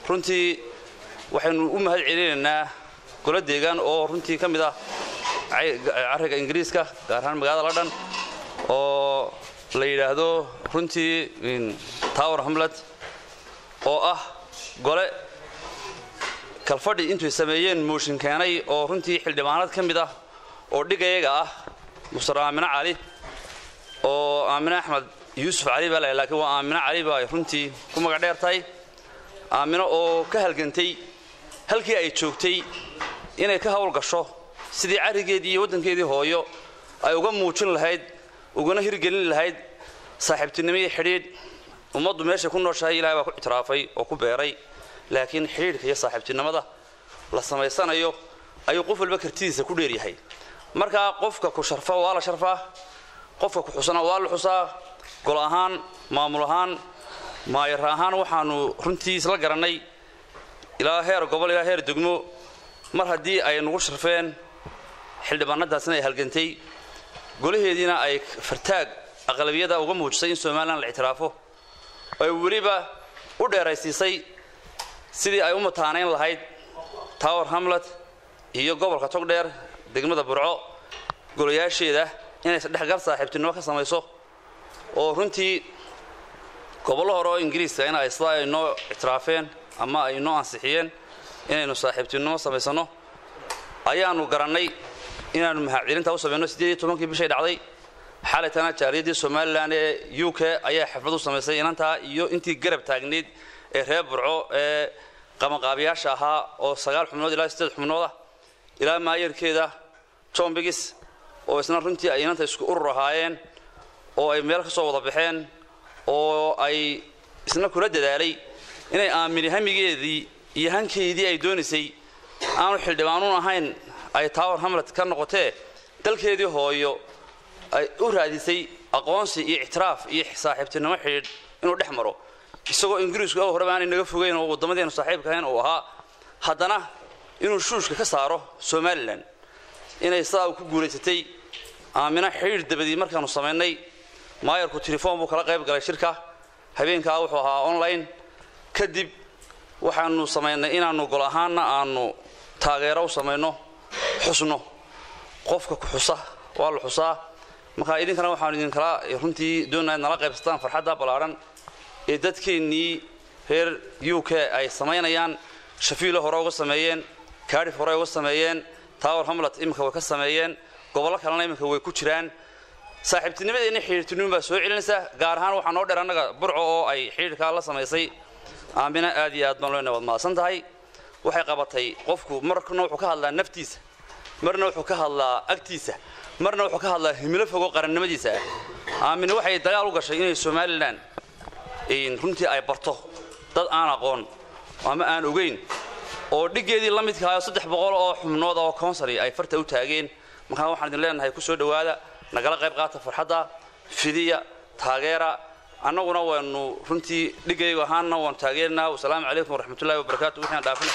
runtii waxaynu u mahad celinaynaa golo deegaan oo runtii ka mid ah cariga Ingiriiska gaar ahaan magaalada London oo la yiraahdo runtii Tower Hamlet oo ah gole kalfadhi intuu sameeyeen motion keenay oo runtii xildhibaanad ka mid ah oo dhigayaga ah Musra Amina Ali oo Amina Ahmed Yusuf Ali baa laakiin waa Amina Ali baa runtii ku magac dheertay Amina oo ka halgantay halkii ay joogtay inay ka hawl gasho sidii carigeedii iyo wadankeedii hooyo ay uga muujin lahayd uguna hirgelin lahayd saaxiibtinimo iyo xiriir ummaddu meesha ku nooshahay Ilaahay baa ku itiraafay oo ku beeray laakiin xiriirka iyo saaxiibtinimada la sameysanayo ayuu qof walba kartidiisa ku dheer yahay marka qofka ku sharfa waa la sharfaa qofka ku xusana waa la xusaa gol ahaan maamul ahaan maayar ahaan waxaanu runtii isla garanay ilaa heer gobol ilaa heer degmo mar haddii ay nagu sharfeen xildhibaanadaasna ay halgantay golaheedina ay fartaag aqlabiyada uga muujisay in Soomaaliland la itiraafo ay waliba u dheeraysiisay sidii ay u mataanayn lahayd Tower Hamlet iyo gobolka Togdheer degmada Burco golayaasheeda inay saddex saaxiibtinimo ka samayso oo runtii gobolo hore oo Ingiriiska in ay isla inoo itiraafeen ama ay inoo ansixiyeen inaynu saaxiibtinimo samaysano ayaanu garanay inaanu mahadcelinta u sameeyno 18 bishii dhacday xaaladana jaariyadii Soomaaliland ee UK ayaa xaflad u sameysay inanta iyo intii garab taagneed ee reer Burco ee qabanqaabiyaasha ahaa oo 9 xubnood ilaa 8 xubnood ilaa maayirkeeda John Biggs oo isna runtii ay inanta isku urur ahaayeen oo ay meel ka soo wada baxeen oo ay isna kula dadaalay inay aamini hamigeedii iyo hankeedii ay doonisay aanu xildhibaanu ahayn ay Tower Hamlet ka noqotee dalkeedii hooyo ay u raadisay aqoonsi iyo ixtiraaf iyo saaxiibtinimo xiriir inuu dhex maro isagoo Ingiriisku oo horeba aan inaga fogeyn oo wadamadeena saaxiibka ahayn oo ahaa haddana inuu shuushka ka saaro Soomaaliland inay saa ku guuleysatay Amina xiriir dabadii markaanu sameynay maayarku telefoon buu kala qayb galay shirka habeenka wuxuu ahaa online kadib waxaanu sameynay inaanu gol ahaana aanu taageero u sameyno xusno qofka ku xusa waa la xusaa marka idinkana waxaan idin kala runtii doonaynaa nala qaybsataan farxadda balaaran ee dadkeenii reer UK ay sameynayaan shafiilo hore uga sameeyeen Cardiff hore uga sameeyeen Tower Hamlet imika way ka sameeyeen gobolo kalena imika way ku jiraan saaxiibtinimadeena xiriirtinimo baa soo celinaysa gaar ahaan waxaan oo dheer anaga Burco oo ay xiriirka la sameysay Amina aad iyo aad baan loo nabad maasan tahay waxay qabatay qofku markana wuxuu ka hadlaa naftiisa marna wuxuu ka hadlaa agtiisa marna wuxuu ka hadlaa himilo fogo qarannimadiisa Amina waxay dagaal u gashay inay Soomaaliland runtii ay barto dad aan aqoon ama aan ogeyn oo dhigeedii la midka ah 300 oo xubnood oo council ay farta u taageen marka waxaan idin leenahay ku soo dhawaada nagala qayb qaata farxadda fidiya taageera annaguna waanu runtii dhigayga ahaana waan taageernaa wassalaamu calaykum waraxmatullaahi wabarakaatuh waxaan dhaafin